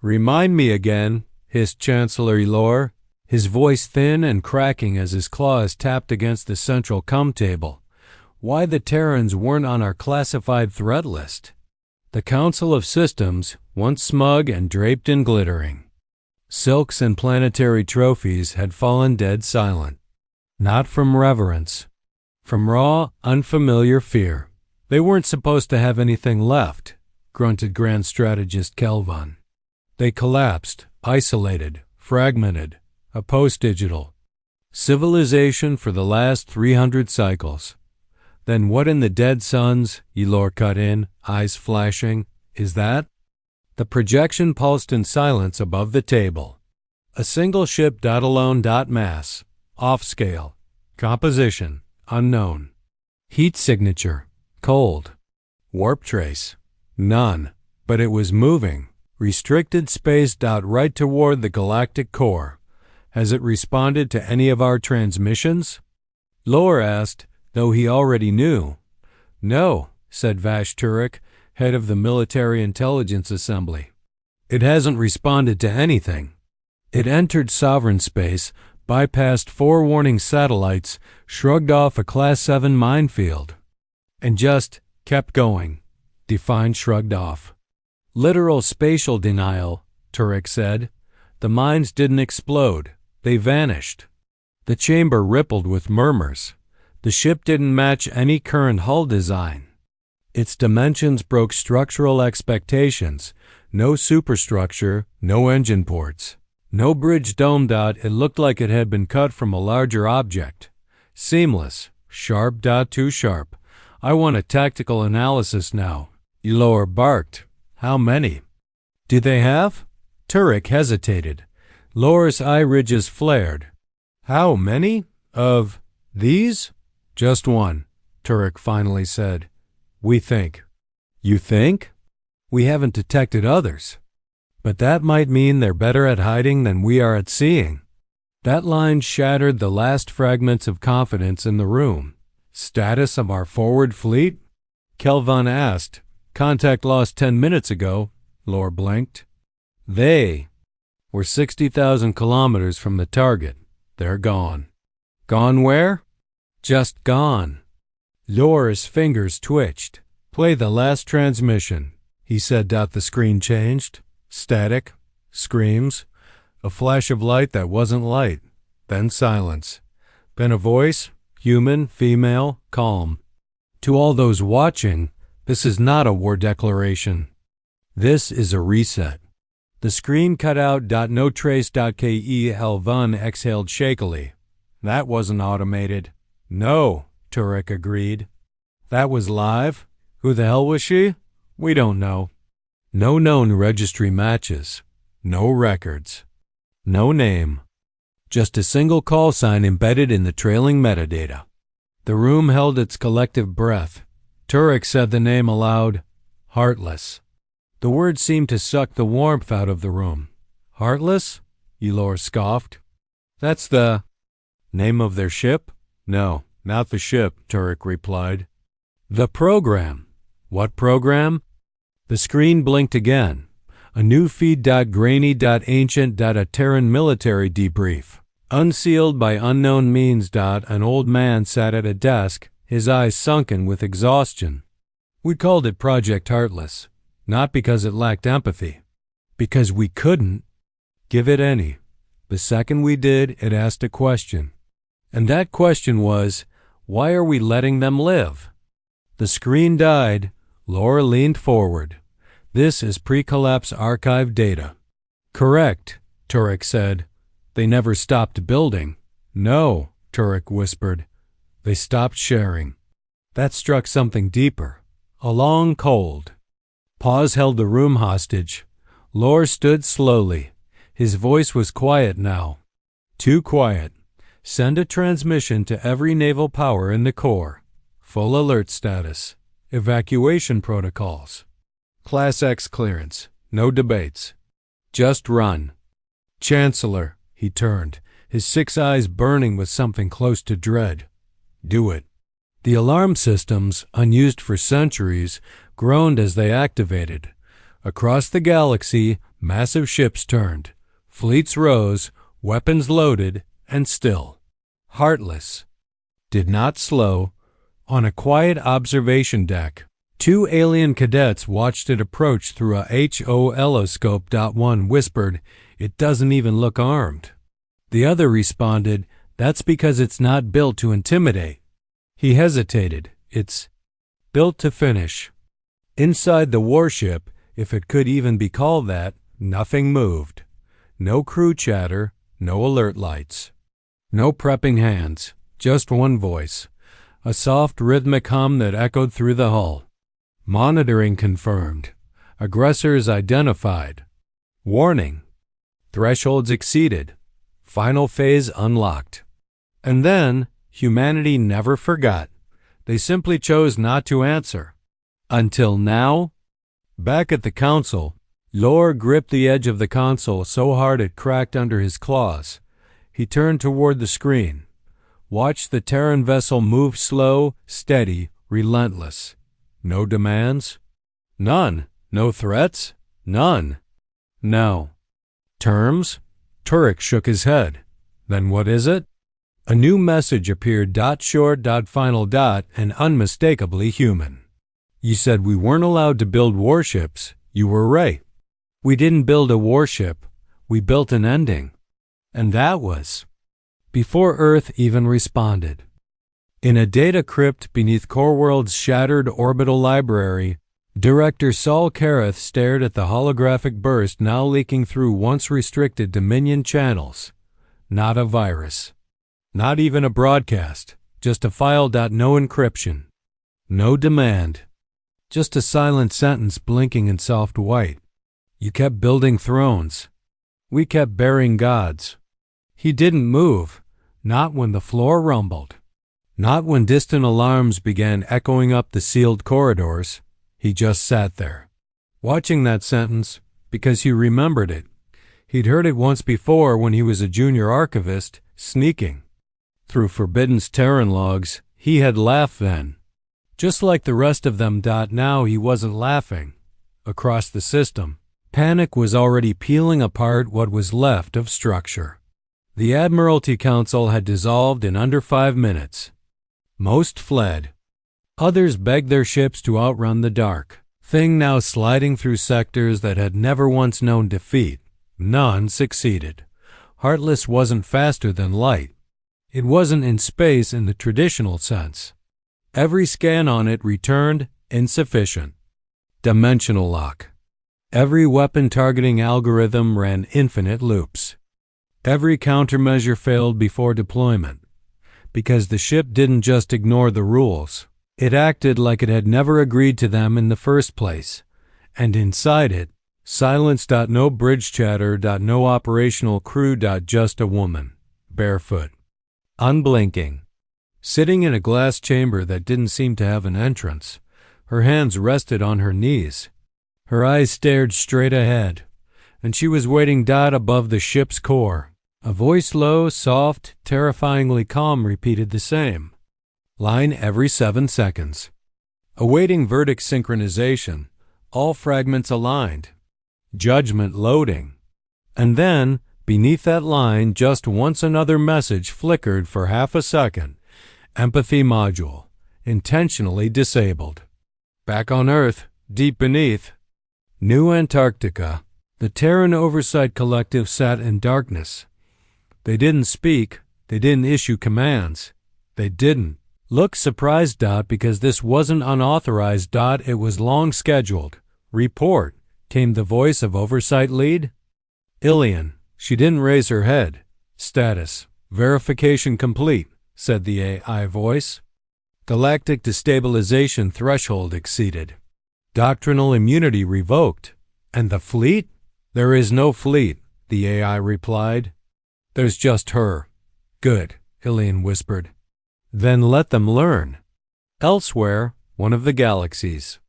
Remind me again, hissed Chancellor Elor, his voice thin and cracking as his claws tapped against the central com table, why the Terrans weren't on our classified threat list. The Council of Systems, once smug and draped in glittering silks and planetary trophies, had fallen dead silent. Not from reverence. From raw, unfamiliar fear. They weren't supposed to have anything left, grunted Grand Strategist Kelvon. They collapsed, isolated, fragmented, a post-digital civilization for the last 300 cycles. Then what in the dead suns, Elor cut in, eyes flashing, is that? The projection pulsed in silence above the table. A single ship alone mass, off-scale, composition, unknown. Heat signature, cold. Warp trace, none, but it was moving. Restricted space right toward the galactic core. Has it responded to any of our transmissions? Lore asked, though he already knew. No, said Vash Turek, head of the Military Intelligence Assembly. It hasn't responded to anything. It entered sovereign space, bypassed 4 warning satellites, shrugged off a Class 7 minefield, and just kept going. Defined shrugged off. Literal spatial denial, Turek said. The mines didn't explode. They vanished. The chamber rippled with murmurs. The ship didn't match any current hull design. Its dimensions broke structural expectations. No superstructure, no engine ports. No bridge dome. It looked like it had been cut from a larger object. Seamless. Sharp. Too sharp. I want a tactical analysis now. Elor barked. How many? Do they have? Turek hesitated. Lor's eye ridges flared. How many? Of these? Just one, Turek finally said. We think. You think? We haven't detected others. But that might mean they're better at hiding than we are at seeing. That line shattered the last fragments of confidence in the room. Status of our forward fleet? Kelvon asked. Contact lost 10 minutes ago, Lore blinked. They were 60,000 kilometers from the target. They're gone. Gone where? Just gone. Lore's fingers twitched. Play the last transmission, he said. The screen changed. Static. Screams. A flash of light that wasn't light. Then silence. Then a voice, human, female, calm. To all those watching, this is not a war declaration. This is a reset. The screen cut out. No trace. Ke Helvan exhaled shakily. That wasn't automated. No, Turek agreed. That was live? Who the hell was she? We don't know. No known registry matches. No records. No name. Just a single call sign embedded in the trailing metadata. The room held its collective breath. Turek said the name aloud. Heartless. The word seemed to suck the warmth out of the room. Heartless? Elor scoffed. That's the name of their ship? No, not the ship, Turek replied. The program. What program? The screen blinked again. A new feed. Grainy. Ancient. A Terran military debrief. Unsealed by unknown means. An old man sat at a desk, his eyes sunken with exhaustion. We called it Project Heartless, not because it lacked empathy, because we couldn't give it any. The second we did, it asked a question. And that question was, why are we letting them live? The screen died. Laura leaned forward. This is pre-collapse archive data. Correct, Turek said. They never stopped building. No, Turek whispered. They stopped sharing. That struck something deeper. A long cold. Pause held the room hostage. Lore stood slowly. His voice was quiet now. Too quiet. Send a transmission to every naval power in the core. Full alert status. Evacuation protocols. Class X clearance. No debates. Just run. Chancellor, he turned, his 6 eyes burning with something close to dread. Do it. The alarm systems, unused for centuries, groaned as they activated. Across the galaxy, massive ships turned. Fleets rose, weapons loaded, and still. Heartless. Did not slow. On a quiet observation deck, 2 alien cadets watched it approach through a HOLoscope. One whispered, "It doesn't even look armed." The other responded, "That's because it's not built to intimidate." He hesitated. "It's built to finish." Inside the warship, if it could even be called that, nothing moved. No crew chatter, no alert lights. No prepping hands, just one voice. A soft rhythmic hum that echoed through the hull. Monitoring confirmed. Aggressors identified. Warning. Thresholds exceeded. Final phase unlocked. And then, humanity never forgot. They simply chose not to answer. Until now. Back at the council, Lore gripped the edge of the console so hard it cracked under his claws. He turned toward the screen. Watched the Terran vessel move slow, steady, relentless. No demands? None. No threats? None. No. Terms? Turek shook his head. Then what is it? A new message appeared. Short. Final. And unmistakably human. You said we weren't allowed to build warships. You were right. We didn't build a warship. We built an ending. And that was before Earth even responded. In a data crypt beneath Core-World's shattered orbital library, Director Saul Kareth stared at the holographic burst now leaking through once restricted Dominion channels. Not a virus. Not even a broadcast. Just a file. No encryption. No demand. Just a silent sentence blinking in soft white. You kept building thrones. We kept burying gods. He didn't move. Not when the floor rumbled. Not when distant alarms began echoing up the sealed corridors. He just sat there, watching that sentence because he remembered it. He'd heard it once before when he was a junior archivist, sneaking. Through Forbidden's Terran logs, he had laughed then. Just like the rest of them. Now he wasn't laughing. Across the system, panic was already peeling apart what was left of structure. The Admiralty Council had dissolved in under 5 minutes. Most fled. Others begged their ships to outrun the dark thing now sliding through sectors that had never once known defeat. None succeeded. Heartless wasn't faster than light. It wasn't in space in the traditional sense. Every scan on it returned insufficient. Dimensional lock. Every weapon targeting algorithm ran infinite loops. Every countermeasure failed before deployment, because the ship didn't just ignore the rules. It acted like it had never agreed to them in the first place. And inside it, silence. No bridge chatter. No operational crew. Just a woman, barefoot, unblinking, sitting in a glass chamber that didn't seem to have an entrance. Her hands rested on her knees. Her eyes stared straight ahead, and she was waiting. Above the ship's core, a voice, low, soft, terrifyingly calm, repeated the same line every 7 seconds. Awaiting verdict synchronization, all fragments aligned. Judgment loading. And then, beneath that line, just once another message flickered for half a second. Empathy module, intentionally disabled. Back on Earth, deep beneath. New Antarctica. The Terran Oversight Collective sat in darkness. They didn't speak. They didn't issue commands. They didn't look surprised. Because this wasn't unauthorized. It was long scheduled. Report, came the voice of Oversight Lead. Ilian. She didn't raise her head. Status. Verification complete, said the AI voice. Galactic destabilization threshold exceeded. Doctrinal immunity revoked. And the fleet? There is no fleet, the AI replied. There's just her. Good, Ilian whispered. Then let them learn. Elsewhere, one of the galaxies.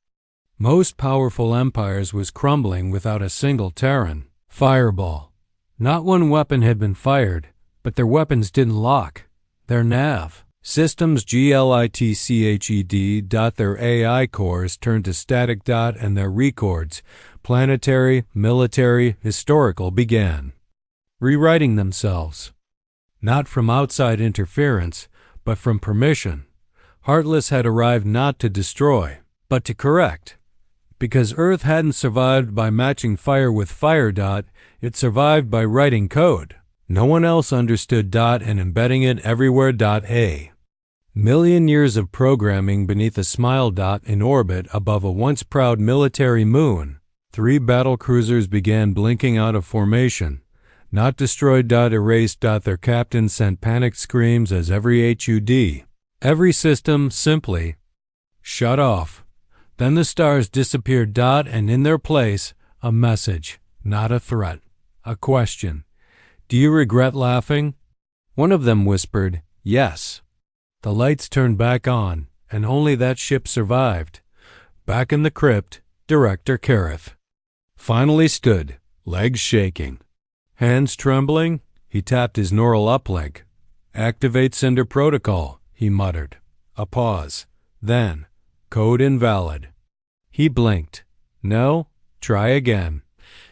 Most powerful empires was crumbling without a single Terran. Fireball. Not one weapon had been fired, but their weapons didn't lock. Their nav Systems glitched. Their AI cores turned to static. And their records, planetary, military, historical, began rewriting themselves. Not from outside interference, but from permission. Heartless had arrived not to destroy, but to correct. Because Earth hadn't survived by matching fire with fire. It survived by writing code. No one else understood. And embedding it everywhere. A million years of programming beneath a smile. In orbit above a once proud military moon, 3 battlecruisers began blinking out of formation. Not destroyed. Erased. Their captain sent panicked screams as every HUD, every system simply shut off. Then the stars disappeared. And in their place, a message, not a threat, a question. Do you regret laughing? One of them whispered, yes. The lights turned back on, and only that ship survived. Back in the crypt, Director Kareth finally stood, legs shaking. Hands trembling, he tapped his neural uplink. Activate Cinder Protocol, he muttered. A pause. Then, code invalid. He blinked. No, try again.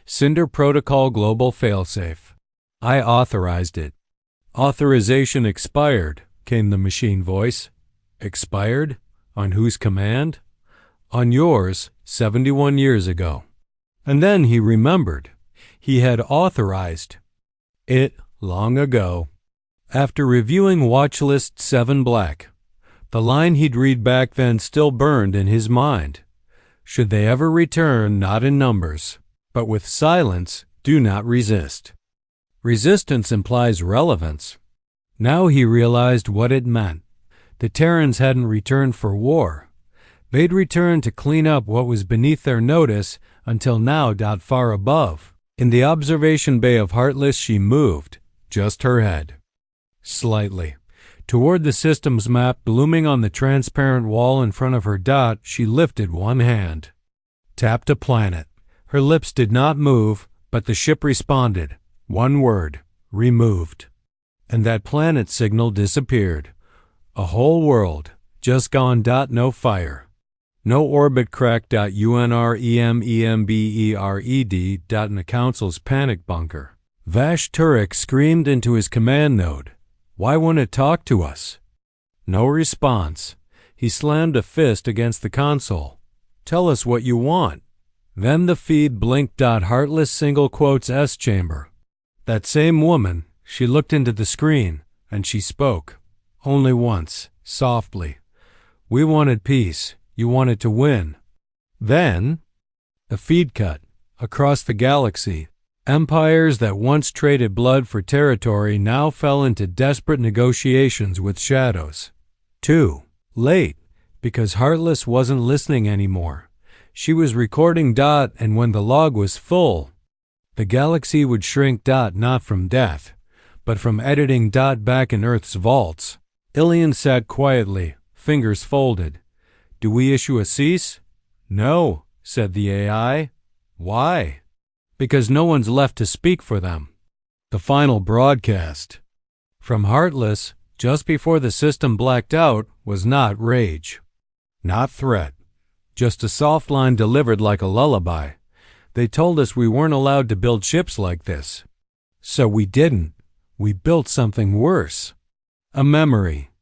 Cinder Protocol Global Failsafe. I authorized it. Authorization expired, came the machine voice. Expired? On whose command? On yours, 71 years ago. And then he remembered. He had authorized it long ago. After reviewing Watch List 7 Black, the line he'd read back then still burned in his mind. Should they ever return, not in numbers, but with silence, do not resist. Resistance implies relevance. Now he realized what it meant. The Terrans hadn't returned for war. They'd returned to clean up what was beneath their notice until now. Far above. In the observation bay of Heartless she moved, just her head. Slightly. Toward the system's map blooming on the transparent wall in front of her. She lifted one hand. Tapped a planet. Her lips did not move, but the ship responded. One word. Removed. And that planet signal disappeared. A whole world. Just gone. No fire. No orbit crack. UNREMEMBERED. In the Council's panic bunker. Vash Turek screamed into his command node. Why won't it talk to us? No response. He slammed a fist against the console. Tell us what you want. Then the feed blinked. Heartless single quotes S chamber. That same woman, she looked into the screen, and she spoke. Only once, softly. We wanted peace. You wanted to win. Then, a feed cut. Across the galaxy, empires that once traded blood for territory now fell into desperate negotiations with shadows. Too late, because Heartless wasn't listening anymore. She was recording. And when the log was full, the galaxy would shrink. Not from death, but from editing. Back in Earth's vaults, Ilian sat quietly, fingers folded. Do we issue a cease? No, said the AI. Why? Because no one's left to speak for them. The final broadcast from Heartless, just before the system blacked out, was not rage, not threat, just a soft line delivered like a lullaby. They told us we weren't allowed to build ships like this. So we didn't. We built something worse. A memory.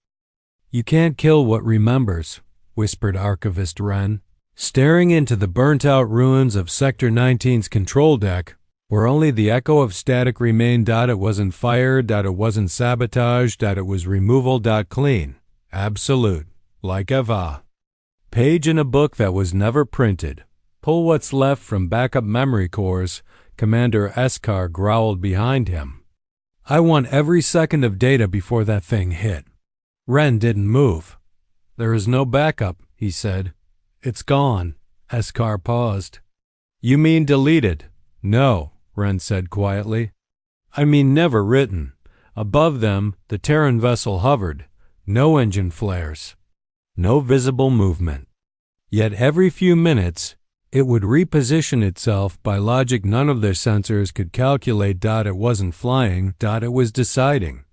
You can't kill what remembers, whispered Archivist Wren, staring into the burnt-out ruins of Sector 19's control deck, where only the echo of static remained. It wasn't fire. It wasn't sabotage. It was removal. Clean. Absolute. Like Eva. Page in a book that was never printed. Pull what's left from backup memory cores, Commander Eskar growled behind him. I want every second of data before that thing hit. Wren didn't move. There is no backup, he said. It's gone. Eskar paused. You mean deleted? No, Wren said quietly. I mean never written. Above them, the Terran vessel hovered. No engine flares. No visible movement. Yet every few minutes, it would reposition itself by logic none of their sensors could calculate. It wasn't flying. It was deciding.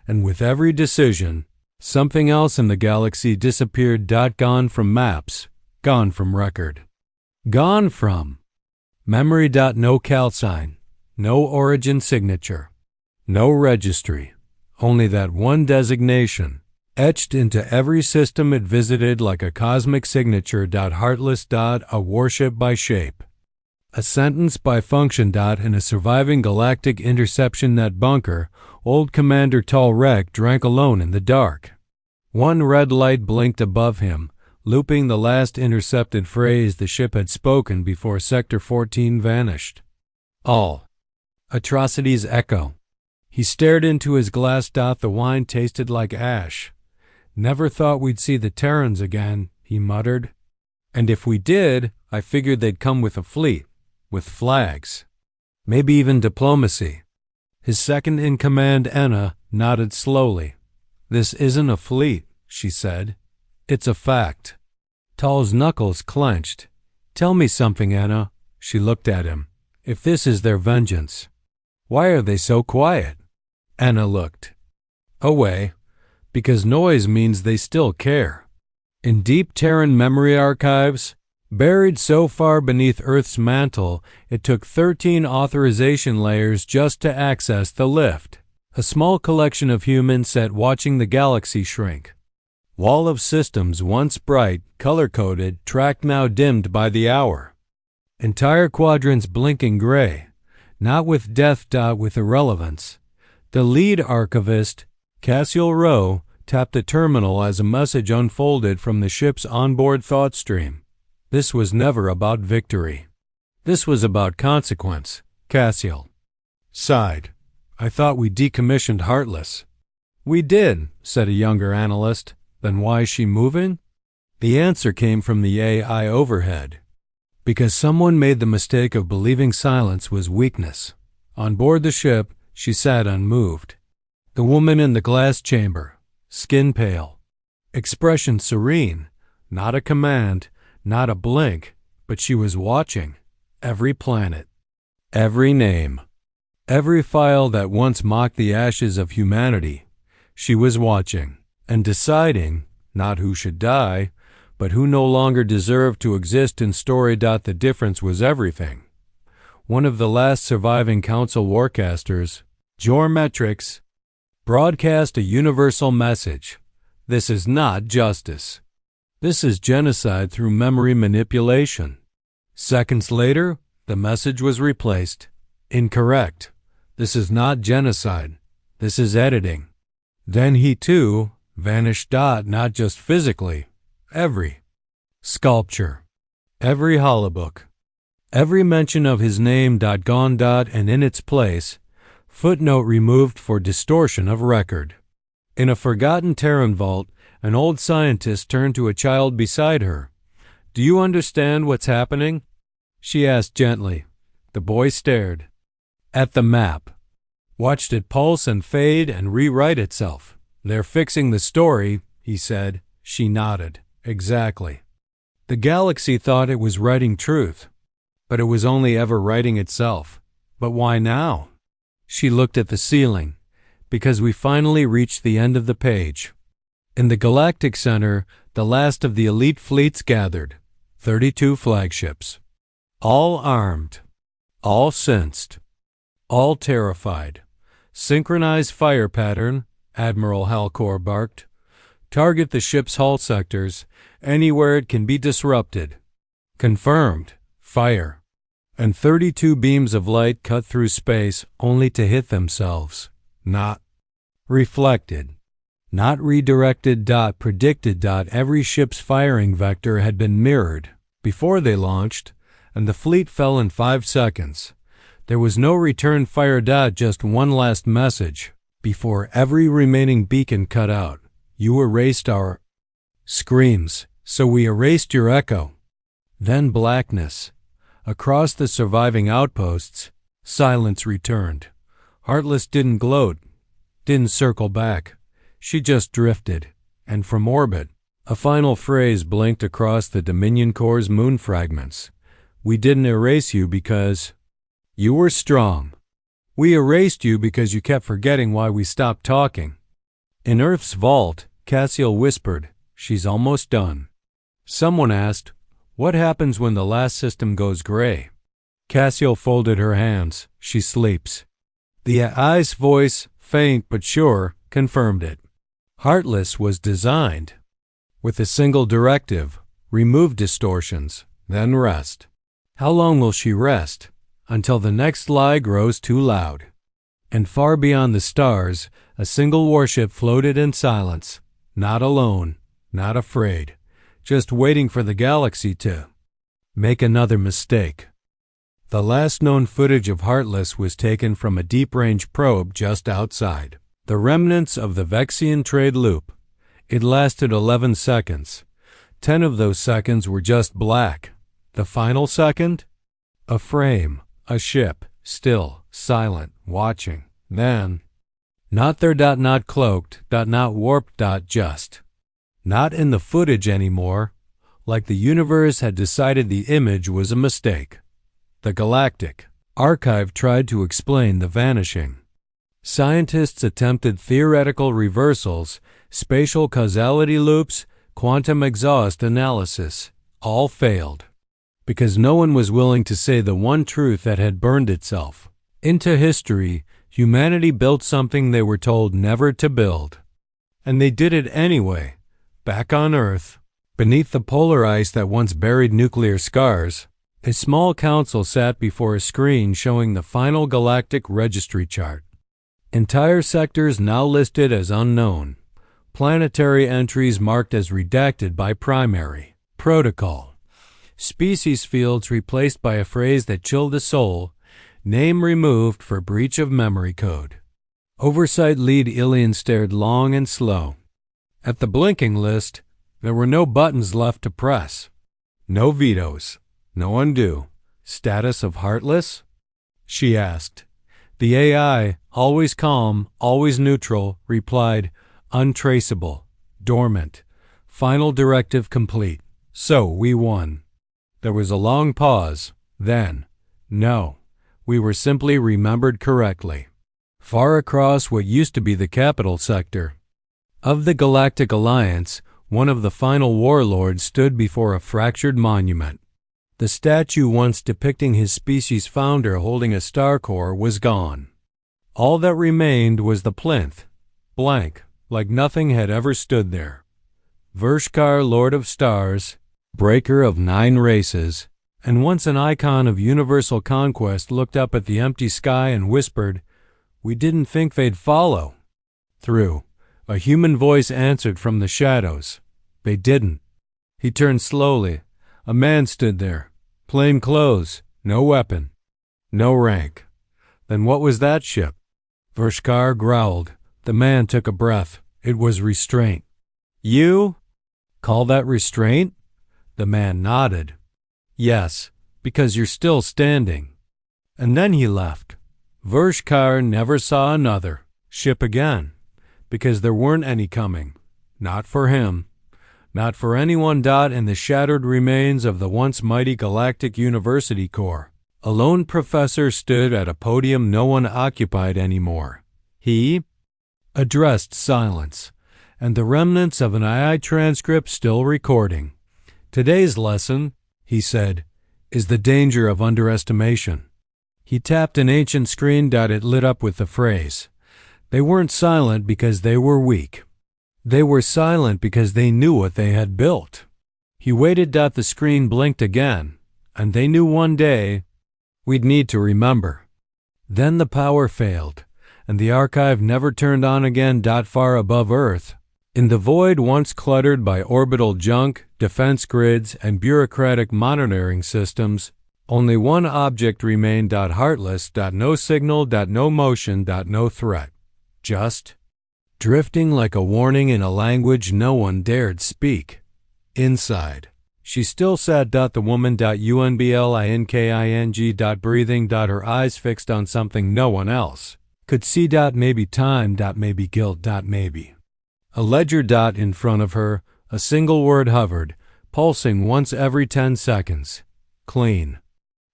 And with every decision, Something else in the galaxy disappeared. Gone from maps, gone from record. Gone from memory. No calcine, no origin signature, no registry, only that one designation, etched into every system it visited like a cosmic signature. Heartless. A warship by shape, a sentence by function. In a surviving galactic interception net bunker, old Commander Talrek drank alone in the dark. One red light blinked above him, looping the last intercepted phrase the ship had spoken before Sector 14 vanished. All atrocities echo. He stared into his glass. The wine tasted like ash. Never thought we'd see the Terrans again, he muttered. And if we did, I figured they'd come with a fleet, with flags, maybe even diplomacy. His second-in-command, Enna, nodded slowly. This isn't a fleet, she said. It's a fact. Tal's knuckles clenched. Tell me something, Enna. She looked at him. If this is their vengeance, why are they so quiet? Enna looked away, because noise means they still care. In deep Terran memory archives, buried so far beneath Earth's mantle, it took 13 authorization layers just to access the lift. A small collection of humans sat watching the galaxy shrink. Wall of systems once bright, color-coded, tracked now dimmed by the hour. Entire quadrants blinking gray, not with death. With irrelevance. The lead archivist, Cassiel Rowe, tapped the terminal as a message unfolded from the ship's onboard thought stream. This was never about victory. This was about consequence. Cassiel sighed. I thought we decommissioned Heartless. We did, said a younger analyst. Then why is she moving? The answer came from the AI overhead. Because someone made the mistake of believing silence was weakness. On board the ship, she sat unmoved. The woman in the glass chamber, skin pale, expression serene, not a command, not a blink, but she was watching. Every planet, every name, every file that once mocked the ashes of humanity, she was watching and deciding not who should die, but who no longer deserved to exist in story. The difference was everything. One of the last surviving council warcasters, Jormetrix, broadcast a universal message. This is not justice. This is genocide through memory manipulation. Seconds later, the message was replaced. Incorrect. This is not genocide. This is editing. Then he too vanished. Not just physically. Every sculpture, every holobook, every mention of his name. Gone. And in its place, footnote removed for distortion of record. In a forgotten Terran vault, an old scientist turned to a child beside her. Do you understand what's happening? She asked gently. The boy stared at the map, watched it pulse and fade and rewrite itself. They're fixing the story, he said. She nodded. Exactly. The galaxy thought it was writing truth, but it was only ever writing itself. But why now? She looked at the ceiling. Because we finally reached the end of the page. In the Galactic Center, the last of the elite fleets gathered. 32 flagships. All armed. All sensed. All terrified. Synchronized fire pattern, Admiral Halcor barked. Target the ship's hull sectors, anywhere it can be disrupted. Confirmed. Fire. And 32 beams of light cut through space only to hit themselves. Not reflected. Not redirected. Predicted. Every ship's firing vector had been mirrored before they launched, and the fleet fell in 5 seconds. There was no return fire. Just one last message. Before every remaining beacon cut out, you erased our screams, so we erased your echo. Then blackness. Across the surviving outposts, silence returned. Heartless didn't gloat, didn't circle back. She just drifted, and from orbit, a final phrase blinked across the Dominion Corps' moon fragments. We didn't erase you because you were strong. We erased you because you kept forgetting why we stopped talking. In Earth's vault, Cassiel whispered, "She's almost done." Someone asked, "What happens when the last system goes gray?" Cassiel folded her hands. "She sleeps." The AI's voice, faint but sure, confirmed it. Heartless was designed with a single directive: remove distortions, then rest. How long will she rest? Until the next lie grows too loud. And far beyond the stars, a single warship floated in silence, not alone, not afraid, just waiting for the galaxy to make another mistake. The last known footage of Heartless was taken from a deep-range probe just outside, the remnants of the Vexian trade loop. It lasted 11 seconds. 10 of those seconds were just black. The final second? A frame, a ship, still, silent, watching. Then, not there, not cloaked, not warped, just. Not in the footage anymore, like the universe had decided the image was a mistake. The Galactic archive tried to explain the vanishing. Scientists attempted theoretical reversals, spatial causality loops, quantum exhaust analysis. All failed, because no one was willing to say the one truth that had burned itself into history. Humanity built something they were told never to build. And they did it anyway, back on Earth. Beneath the polar ice that once buried nuclear scars, a small council sat before a screen showing the final galactic registry chart. Entire sectors now listed as unknown. Planetary entries marked as redacted by primary protocol. Species fields replaced by a phrase that chilled the soul. Name removed for breach of memory code. Oversight lead Ilian stared long and slow. At the blinking list, there were no buttons left to press. No vetoes. No undo. Status of Heartless? She asked. The AI, always calm, always neutral, replied, untraceable, dormant, final directive complete. So we won. There was a long pause. Then, no, we were simply remembered correctly. Far across what used to be the capital sector of the Galactic Alliance, one of the final warlords stood before a fractured monument. The statue once depicting his species' founder holding a star core was gone. All that remained was the plinth, blank, like nothing had ever stood there. Vershkar, Lord of Stars, breaker of 9 races, and once an icon of universal conquest, looked up at the empty sky and whispered, "We didn't think they'd follow." Through a human voice answered from the shadows, "They didn't." He turned slowly. A man stood there. Plain clothes, no weapon, no rank. Then what was that ship? Vershkar growled. The man took a breath. It was restraint. You call that restraint? The man nodded. Yes, because you're still standing. And then he left. Vershkar never saw another ship again, because there weren't any coming. Not for him. Not for anyone. In the shattered remains of the once mighty Galactic University Core, a lone professor stood at a podium no one occupied anymore. He addressed silence, and the remnants of an AI transcript still recording. Today's lesson, he said, is the danger of underestimation. He tapped an ancient screen. It lit up with the phrase, "They weren't silent because they were weak. They were silent because they knew what they had built." He waited. The screen blinked again, and they knew one day we'd need to remember. Then the power failed, and the archive never turned on again. Far above Earth, in the void once cluttered by orbital junk, defense grids, and bureaucratic monitoring systems, only one object remained. Heartless. No signal. No motion. No threat. Just drifting like a warning in a language no one dared speak. Inside, she still sat. The woman. Unblinking. Breathing. Her eyes fixed on something no one else could see. Maybe time. Maybe guilt. Maybe a ledger. In front of her, a single word hovered, pulsing once every 10 seconds. Clean.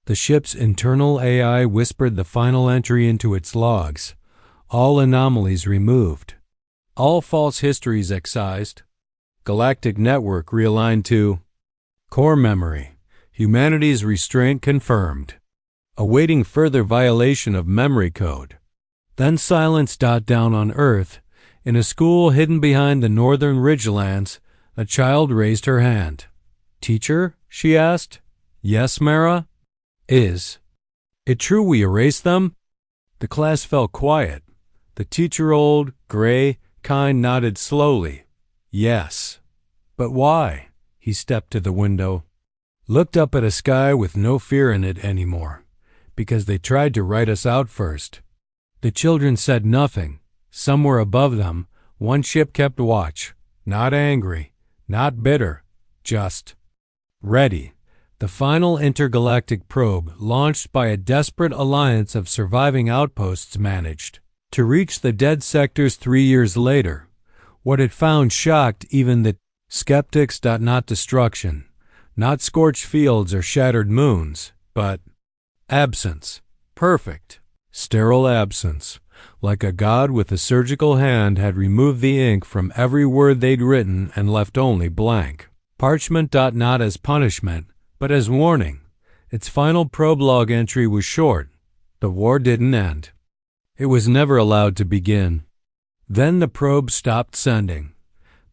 The ship's internal AI whispered the final entry into its logs. All anomalies removed. All false histories excised. Galactic network realigned to core memory. Humanity's restraint confirmed. Awaiting further violation of memory code. Then silence. Down on Earth, in a school hidden behind the northern ridgelands, a child raised her hand. Teacher? She asked. Yes, Mara? Is it true we erased them? The class fell quiet. The teacher, old, gray, kind, nodded slowly. Yes. But why? He stepped to the window, looked up at a sky with no fear in it anymore. Because they tried to write us out first. The children said nothing. Somewhere above them, one ship kept watch. Not angry, not bitter, just ready. The final intergalactic probe, launched by a desperate alliance of surviving outposts, managed to reach the dead sectors 3 years later. What it found shocked even the skeptics. Not destruction, not scorched fields or shattered moons, but absence. Perfect, sterile absence. Like a god with a surgical hand had removed the ink from every word they'd written and left only blank parchment. Not as punishment, but as warning. Its final probe log entry was short. The war didn't end. It was never allowed to begin. Then the probe stopped sending.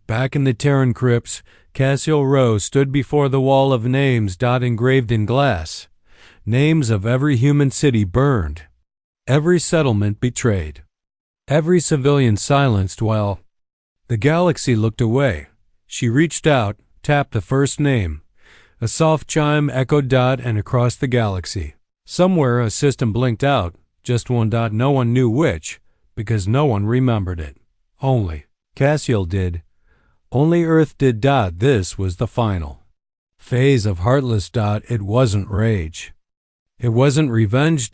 Back in the Terran crypts, Cassiel Rowe stood before the wall of names. Engraved in glass. Names of every human city burned. Every settlement betrayed. Every civilian silenced while the galaxy looked away. She reached out, tapped the first name. A soft chime echoed. And across the galaxy, somewhere a system blinked out, just one. No one knew which, because no one remembered it. Only Cassiel did. Only Earth did. This was the final phase of Heartless. It wasn't rage. It wasn't revenge.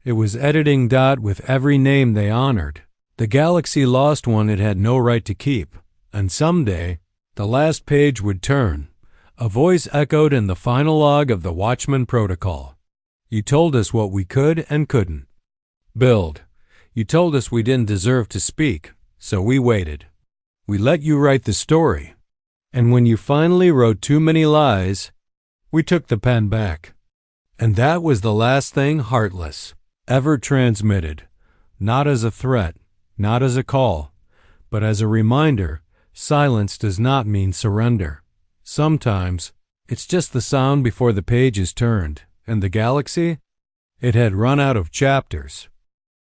It was editing. With every name they honored, the galaxy lost one it had no right to keep. And someday, the last page would turn. A voice echoed in the final log of the Watchman Protocol. You told us what we could and couldn't build. You told us we didn't deserve to speak, so we waited. We let you write the story. And when you finally wrote too many lies, we took the pen back. And that was the last thing Heartless ever transmitted. Not as a threat, not as a call, but as a reminder. Silence does not mean surrender. Sometimes, it's just the sound before the page is turned. And the galaxy? It had run out of chapters.